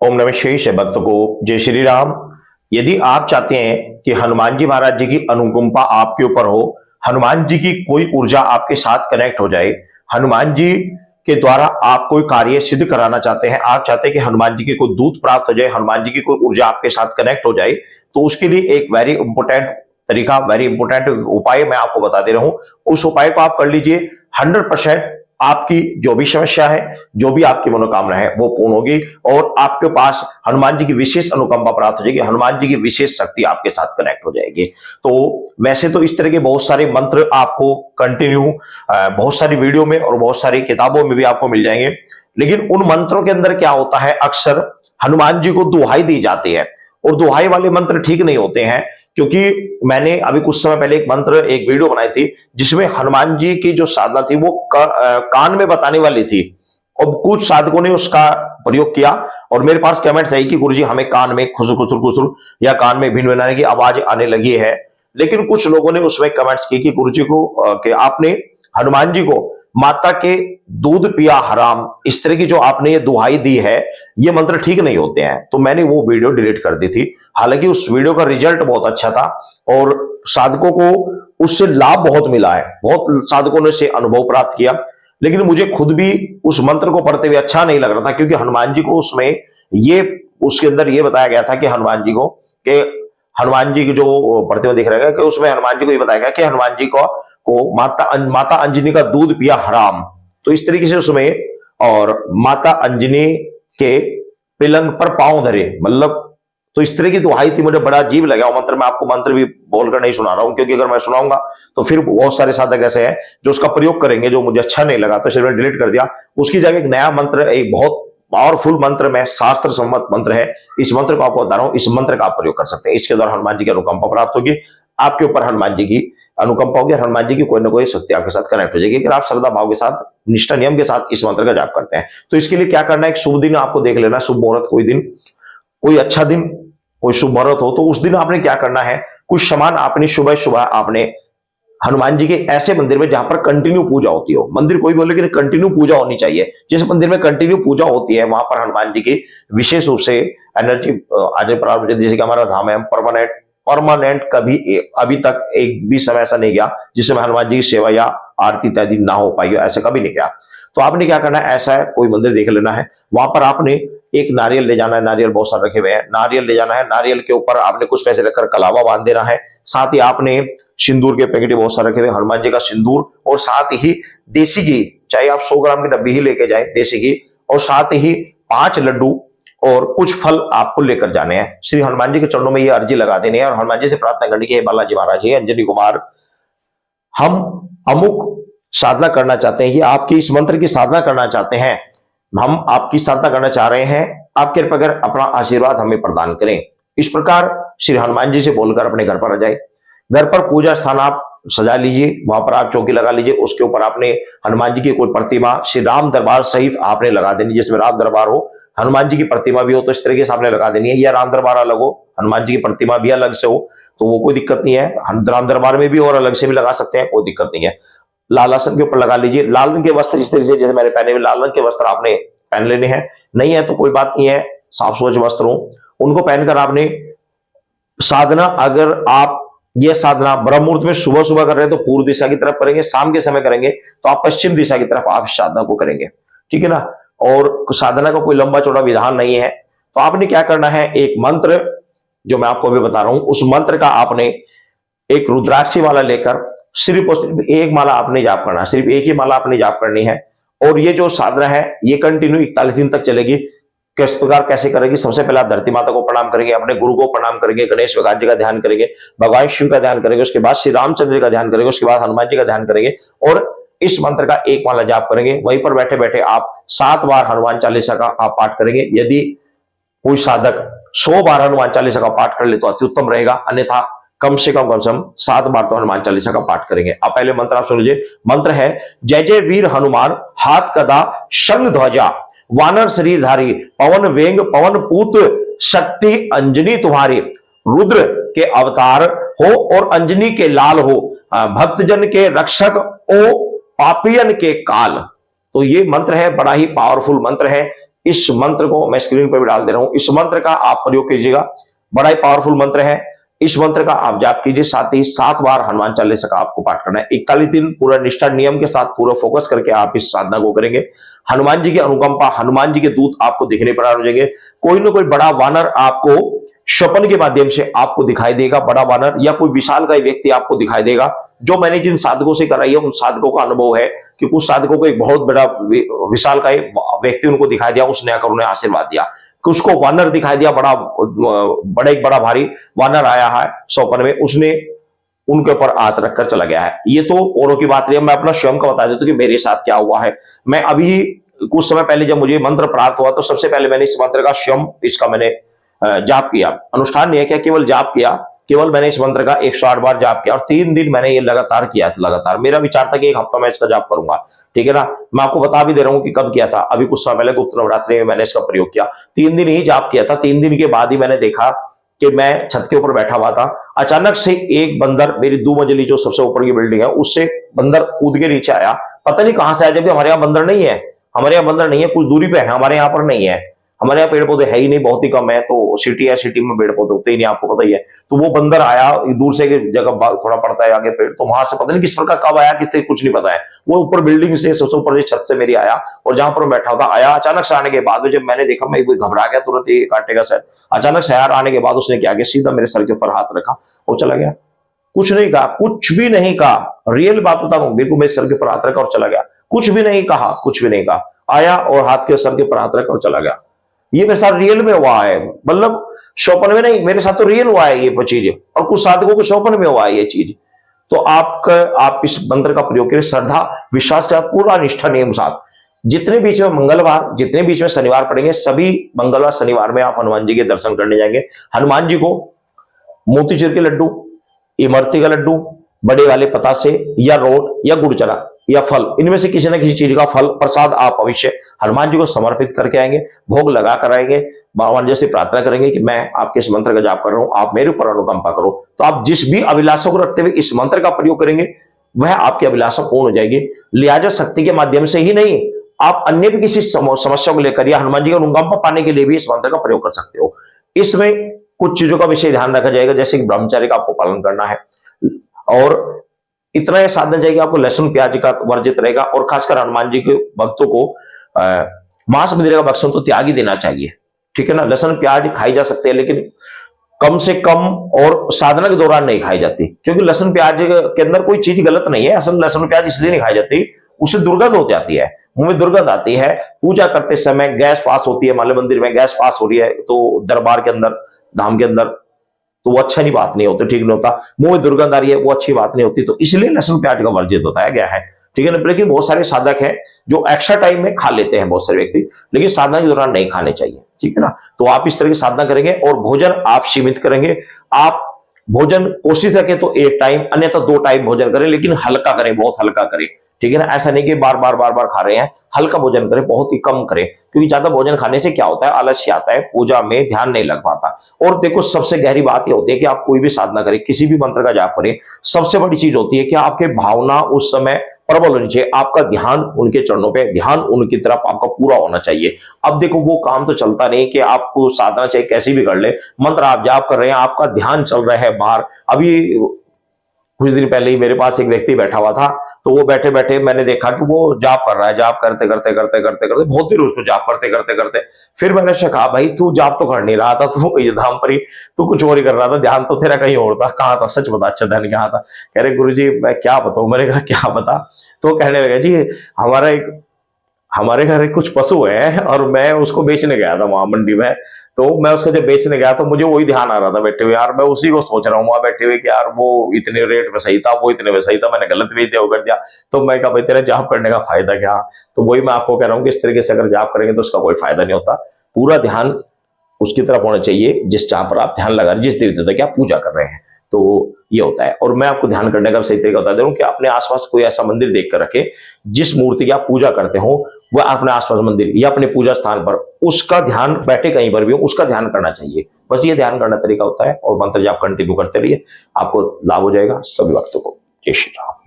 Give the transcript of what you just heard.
ओम नमः शिवाय से भक्त को जय श्री राम। यदि आप चाहते हैं कि हनुमान जी महाराज जी की अनुकंपा आपके ऊपर हो, हनुमान जी की कोई ऊर्जा आपके साथ कनेक्ट हो जाए, हनुमान जी के द्वारा आप कोई कार्य सिद्ध कराना चाहते हैं, आप चाहते हैं कि हनुमान जी की कोई दूत प्राप्त हो जाए, हनुमान जी की कोई ऊर्जा आपके साथ कनेक्ट हो जाए, तो उसके लिए एक वेरी इंपॉर्टेंट तरीका, वेरी इंपॉर्टेंट उपाय मैं आपको बता दे रहा हूं। उस उपाय को आप कर लीजिए। 100% आपकी जो भी समस्या है, जो भी आपकी मनोकामना है, वो पूर्ण होगी और आपके पास हनुमान जी की विशेष अनुकंपा प्राप्त हो जाएगी, हनुमान जी की विशेष शक्ति आपके साथ कनेक्ट हो जाएगी। तो वैसे तो इस तरह के बहुत सारे मंत्र आपको कंटिन्यू बहुत सारी वीडियो में और बहुत सारी किताबों में भी आपको मिल जाएंगे, लेकिन उन मंत्रों के अंदर क्या होता है, अक्सर हनुमान जी को दुहाई दी जाती है और दुहाई वाले मंत्र ठीक नहीं होते हैं। क्योंकि मैंने अभी कुछ समय पहले एक वीडियो बनाई थी जिसमें हनुमान जी की जो साधना थी वो कान में बताने वाली थी और कुछ साधकों ने उसका प्रयोग किया और मेरे पास कमेंट्स आई कि गुरुजी हमें कान में खुसुर खुसुर खुसुर या कान में भिन भिनाने की आवाज आने लगी है। लेकिन कुछ लोगों ने उसमें कमेंट्स किए कि गुरुजी को कि आपने हनुमान जी को माता के दूध पिया हराम, इस तरह की जो आपने ये दुहाई दी है, ये मंत्र ठीक नहीं होते हैं। तो मैंने वो वीडियो डिलीट कर दी थी। हालांकि उस वीडियो का रिजल्ट बहुत अच्छा था और साधकों को उससे लाभ बहुत मिला है, बहुत साधकों ने से अनुभव प्राप्त किया। लेकिन मुझे खुद भी उस मंत्र को पढ़ते हुए अच्छा नहीं लग रहा था, क्योंकि हनुमान जी को उसमें ये उसके अंदर ये बताया गया था कि हनुमान जी को कि हनुमान जी की जो पढ़ते हुए दिख रहा है कि उसमें हनुमान जी को ये बताया गया कि हनुमान जी को माता अंजनी का दूध पिया हराम। तो इस तरीके से उसमें, और माता अंजनी के पिलंग पर पांव धरे, मतलब तो इस तरह की दुहाई थी। मुझे बड़ा अजीब लगा वो मंत्र। मैं आपको मंत्र भी बोलकर नहीं सुना रहा हूं, क्योंकि अगर मैं सुनाऊंगा तो फिर बहुत सारे साधक ऐसे हैं जो उसका प्रयोग करेंगे, जो मुझे अच्छा नहीं लगा तो इसलिए मैंने डिलीट कर दिया। उसकी जगह एक नया मंत्र, एक बहुत पावरफुल मंत्र में शास्त्र सम्मत मंत्र है, इस मंत्र को आपको बता रहा हूं, इस मंत्र का आप प्रयोग कर सकते हैं। इसके द्वारा हनुमान जी की अनुकंपा प्राप्त होगी, आपके ऊपर हनुमान जी की अनुकंपा होगी, हनुमान जी की कोई ना कोई शक्ति आपके साथ कनेक्ट हो जाएगी अगर आप श्रद्धा भाव के साथ, निष्ठा नियम के साथ इस मंत्र का जाप करते हैं। तो इसके लिए क्या करना है, एक शुभ दिन आपको देख लेना, शुभ मुहूर्त, कोई दिन, कोई अच्छा दिन, कोई शुभ मुहूर्त हो, तो उस दिन आपने क्या करना है, कुछ सामान आपने सुबह सुबह आपने हनुमान जी के ऐसे मंदिर में जहां पर कंटिन्यू पूजा होती हो, मंदिर कोई बोले कि कंटिन्यू पूजा होनी चाहिए, जिस मंदिर में कंटिन्यू पूजा होती है वहां पर हनुमान जी की विशेष रूप से एनर्जी आज प्राप्त, जैसे कि हमारा धाम है, परमानेंट कभी अभी तक एक भी समय ऐसा नहीं गया जिसमें हनुमान जी की सेवा या आरती इत्यादि ना हो पाई हो, ऐसा कभी नहीं गया। तो आपने क्या करना है, ऐसा है कोई मंदिर देख लेना है, वहां पर आपने एक नारियल ले जाना है, नारियल बहुत सारे रखे हुए हैं, नारियल ले जाना है, नारियल के ऊपर आपने कुछ पैसे रखकर कलावा बांध देना है, साथ ही आपने सिंदूर के पैकेट बहुत सारे रखे हुए, हनुमान जी का सिंदूर, और साथ ही देसी घी, चाहे आप 100 ग्राम की डब्बी ही लेके जाए देसी घी, और साथ ही 5 लड्डू और कुछ फल आपको लेकर जाने हैं। श्री हनुमान जी के चरणों में ये अर्जी लगा देनी है और हनुमान जी से प्रार्थना करनी है, बालाजी महाराज, हे अंजनी कुमार, हम अमुक साधना करना चाहते हैं, ये आपकी इस मंत्र की साधना करना चाहते हैं, हम आपकी साधना करना चाह रहे हैं, आप कृपया कर अपना आशीर्वाद हमें प्रदान करें। इस प्रकार श्री हनुमान जी से बोलकर अपने घर पर आ जाए। घर पर पूजा स्थान आप सजा लीजिए, वहां पर आप चौकी लगा लीजिए, उसके ऊपर आपने हनुमान जी की कोई प्रतिमा श्री राम दरबार सहित आपने लगा देनी, जिसमें राम दरबार हो, हनुमान जी की प्रतिमा भी हो तो इस तरीके से आपने लगा देनी है, या राम दरबार अलग हो, हनुमान जी की प्रतिमा भी अलग से हो तो वो कोई दिक्कत नहीं है, राम दरबार में भी और अलग से भी लगा सकते हैं, कोई दिक्कत नहीं है। लाल आसन के ऊपर लगा लीजिए। लाल रंग के वस्त्र इस तरीके से जैसे मैंने पहने हुए लाल रंग के वस्त्र आपने पहन लेने हैं, नहीं है तो कोई बात नहीं है, साफ स्वच्छ वस्त्र हो उनको पहनकर आपने साधना, अगर आप ये साधना ब्रह्म मुहूर्त में सुबह सुबह कर रहे हैं तो पूर्व दिशा की तरफ करेंगे, शाम के समय करेंगे तो आप पश्चिम दिशा की तरफ आप साधना को करेंगे, ठीक है ना। और साधना का कोई लंबा चौड़ा विधान नहीं है। तो आपने क्या करना है, एक मंत्र जो मैं आपको अभी बता रहा हूं, उस मंत्र का आपने एक रुद्राक्षी माला लेकर सिर्फ एक माला आपने जाप करना, सिर्फ एक ही माला आपने जाप करनी है। और ये जो साधना है ये कंटिन्यू 41 दिन तक चलेगी। किस प्रकार कैसे करेंगे, सबसे पहले आप धरती माता को प्रणाम करेंगे, अपने गुरु को प्रणाम करेंगे, गणेश भगवान जी का ध्यान करेंगे, भगवान शिव का ध्यान करेंगे, उसके बाद श्री रामचंद्र का ध्यान करेंगे, उसके बाद हनुमान जी का ध्यान करेंगे और इस मंत्र का एक माला जाप करेंगे। वहीं पर बैठे बैठे आप 7 बार हनुमान चालीसा का आप पाठ करेंगे। यदि कोई साधक 100 बार हनुमान चालीसा का पाठ कर ले तो अति उत्तम रहेगा, अन्यथा कम से कम 7 बार तो हनुमान चालीसा का पाठ करेंगे। अब पहले मंत्र आप सुन लीजिए। मंत्र है, जय जय वीर हनुमान, हाथ गदा शंख ध्वजा, वानर शरीरधारी, पवन वेंग पवन पूत, शक्ति अंजनी तुम्हारी, रुद्र के अवतार हो और अंजनी के लाल हो, भक्तजन के रक्षक ओ पापियन के काल। तो ये मंत्र है, बड़ा ही पावरफुल मंत्र है। इस मंत्र को मैं स्क्रीन पर भी डाल दे रहा हूं। इस मंत्र का आप प्रयोग कीजिएगा, बड़ा ही पावरफुल मंत्र है। इस मंत्र का आप जाप कीजिए, साथ ही 7 बार हनुमान चालीसा का आपको पाठ करना है। 41 दिन पूरा निष्ठा नियम के साथ पूरा फोकस करके आप इस साधना को करेंगे। हनुमान जी की अनुकंपा, हनुमान जी के दूत आपको दिखने पर आ जाएंगे। कोई ना कोई बड़ा वानर आपको स्वप्न के माध्यम से आपको दिखाई देगा, बड़ा वानर या कोई विशालकाय व्यक्ति आपको दिखाई देगा। जो मैंने जिन साधकों से कराई है उन साधकों का अनुभव है कि कुछ साधकों को एक बहुत बड़ा विशालकाय व्यक्ति उनको दिखाई दिया, उसने आकर उन्हें आशीर्वाद दिया। कि उसको वानर दिखाई दिया, एक बड़ा भारी वानर आया है स्वप्न में, उसने उनके ऊपर हाथ रखकर चला गया है। ये तो औरों की बात नहीं है, मैं अपना स्वयं का बता देता हूं कि मेरे साथ क्या हुआ है। मैं अभी कुछ समय पहले जब मुझे मंत्र प्राप्त हुआ तो सबसे पहले मैंने इस मंत्र का स्वयं इसका मैंने जाप किया। अनुष्ठान नहीं है क्या, केवल जाप किया। केवल मैंने इस मंत्र का 108 बार जाप किया और 3 दिन मैंने ये लगातार किया था। लगातार मेरा विचार था कि 1 हफ्ता मैं इसका जाप करूंगा, ठीक है ना। मैं आपको बता भी दे रहा हूं कि कब किया था। अभी कुछ समय पहले गुप्त नवरात्रि में मैंने इसका प्रयोग किया। 3 दिन ही जाप किया था। 3 दिन के बाद ही मैंने देखा कि मैं छत के ऊपर बैठा हुआ था, अचानक से एक बंदर, मेरी 2 मंजिली जो सबसे ऊपर की बिल्डिंग है, उससे बंदर कूद के नीचे आया। पता नहीं कहां से आया, जबकि हमारे यहाँ बंदर नहीं है। हमारे यहाँ बंदर नहीं है, कुछ दूरी पे है, हमारे यहाँ पर नहीं है। हमारे यहाँ पेड़ पौधे है ही नहीं, बहुत ही कम है। तो सिटी है, सिटी में पेड़ पौधे होते ही नहीं, आपको पता ही है। तो वो बंदर आया दूर से, जगह थोड़ा पड़ता है आगे पेड़, तो वहां से पता नहीं किस प्रकार कब आया, किससे कुछ नहीं पता है। वो ऊपर बिल्डिंग से, सबसे ऊपर से छत से मेरी आया और जहां पर मैं बैठा था आया। अचानक से आने के बाद में जब मैंने देखा, मैं घबरा गया तुरंत, ये काटेगा शायद। अचानक से यार आने के बाद उसने क्या किया, सीधा मेरे सर के ऊपर हाथ रखा और चला गया। कुछ नहीं कहा, कुछ भी नहीं कहा। रियल बात बता रहा हूं, बिल्कुल मेरे सर के ऊपर हाथ रखा और चला गया। कुछ भी नहीं कहा, कुछ भी नहीं कहा। आया और हाथ के सर के ऊपर हाथ रखा और चला गया। ये मेरे साथ रियल में हुआ है, मतलब स्वप्न में नहीं, मेरे साथ तो रियल हुआ है ये चीज। और कुछ साधकों को स्वप्न में हुआ है ये चीज। तो आप इस मंत्र का प्रयोग करें, श्रद्धा विश्वास के साथ, पूरा निष्ठा नियम साथ। जितने बीच में मंगलवार, जितने बीच में शनिवार पड़ेंगे, सभी मंगलवार शनिवार में आप हनुमान जी के दर्शन करने जाएंगे। हनुमान जी को मोतीचूर के लड्डू, इमरती का लड्डू, बड़े वाले पतासे या रोट या गुड़ चना या फल, इनमें से किसी न किसी चीज का फल प्रसाद आप अवश्य हनुमान जी को समर्पित करके आएंगे, भोग लगा कर आएंगे। भगवान जी से प्रार्थना करेंगे कि मैं आपके इस मंत्र का जाप कर रहा हूं, आप मेरे ऊपर अनुकंपा करो। तो आप जिस भी अभिलाषा को रखते हुए इस मंत्र का प्रयोग करेंगे, वह आपकी अभिलाषा पूर्ण हो जाएगी। लिहाजा शक्ति के माध्यम से ही नहीं, आप अन्य भी किसी समस्या को लेकर या हनुमान जी का अनुकंपा पाने के लिए भी इस मंत्र का प्रयोग कर सकते हो। इसमें कुछ चीजों का विशेष ध्यान रखा जाएगा, जैसे कि ब्रह्मचर्य का आपको पालन करना है और इतना यह साधना चाहिए आपको लहसुन प्याज का वर्जित रहेगा। और खासकर हनुमान जी के भक्तों को मांस मदिरा का भक्षण तो त्याग ही देना चाहिए, ठीक है ना। लहसुन प्याज खाई जा सकते हैं, लेकिन कम से कम, और साधना के दौरान नहीं खाई जाती, क्योंकि लहसुन प्याज के अंदर कोई चीज गलत नहीं है। असल लहसुन प्याज इसलिए नहीं खाई जाती, उससे दुर्गंध हो जाती है, मुंह में दुर्गंध आती है। पूजा करते समय गैस पास होती है, मान लो मंदिर में गैस पास हो रही है, तो दरबार के अंदर, धाम के अंदर, तो वो अच्छा नहीं, बात नहीं होती, ठीक नहीं होता। मुंह में दुर्गंध आ रही है, वो अच्छी बात नहीं होती। तो इसलिए लहसुन प्याज का वर्जित बताया गया है, ठीक है ना। लेकिन बहुत सारे साधक हैं जो एक्स्ट्रा टाइम में खा लेते हैं, बहुत सारे व्यक्ति, लेकिन साधना के दौरान नहीं खाने चाहिए, ठीक है ना। तो आप इस तरह की साधना करेंगे और भोजन आप सीमित करेंगे। आप भोजन कोशिश रखें तो 1 टाइम, अन्यथा 2 टाइम भोजन करें, लेकिन हल्का करें, बहुत हल्का करें, ठीक है ना। ऐसा नहीं कि बार बार खा रहे हैं, हल्का भोजन करें, बहुत ही कम करें। क्योंकि ज्यादा भोजन खाने से क्या होता है, आलस्य आता है, पूजा में ध्यान नहीं लग पाता। और देखो, सबसे गहरी बात यह होती है कि आप कोई भी साधना करें, किसी भी मंत्र का जाप करें, सबसे बड़ी चीज होती है कि आपके भावना उस समय प्रबल होनी चाहिए। आपका ध्यान उनके चरणों पे, ध्यान उनकी तरफ आपका पूरा होना चाहिए। अब देखो, वो काम तो चलता नहीं कि आपको साधना चाहे कैसी भी कर ले, मंत्र आप जाप कर रहे हैं, आपका ध्यान चल रहा है बाहर। अभी कुछ दिन पहले ही मेरे पास एक व्यक्ति बैठा हुआ था, तो वो बैठे बैठे मैंने देखा कि वो जाप कर रहा है, जाप करते करते करते करते करते बहुत देर उसको जाप करते करते करते, फिर मैंने उससे कहा, भाई तू जाप तो कर नहीं रहा था, तू ये धाम पर ही तू कुछ और ही कर रहा था, ध्यान तो तेरा कहीं और था। कहाँ था, सच बता, अच्छा ध्यान कहाँ था। कह रहे गुरुजी मैं क्या बताऊं। मैंने कहा क्या बता। तो कहने लगे, जी हमारे घर कुछ पशु है और मैं उसको बेचने गया था वहां मंडी में। तो मैं उसको जब बेचने गया तो मुझे वही ध्यान आ रहा था बैठे हुए, यार मैं उसी को सोच रहा हूँ वहां बैठे हुए कि यार वो इतने रेट में सही था, वो इतने में सही था, मैंने गलत बेच दिया, वो कर दिया। तो मैं कहा भाई तेरा जाप करने का फायदा क्या। तो वही मैं आपको कह रहा हूँ कि इस तरीके से अगर जाप करेंगे तो उसका कोई फायदा नहीं होता। पूरा ध्यान उसकी तरफ होना चाहिए जिस जहां पर आप ध्यान लगा रहे, जिस देवी देवता की आप पूजा कर रहे हैं। तो ये होता है। और मैं आपको ध्यान करने का सही तरीका बता दे रहा हूं कि अपने आसपास कोई ऐसा मंदिर देख कर रखें जिस मूर्ति की आप पूजा करते हो, वह अपने आसपास मंदिर या अपने पूजा स्थान पर उसका ध्यान, बैठे कहीं पर भी हो, उसका ध्यान करना चाहिए। बस ये ध्यान करना तरीका होता है। और मंत्र जाप कंटिन्यू करते रहिए, आपको लाभ हो जाएगा। सभी भक्तों को जय श्री राम।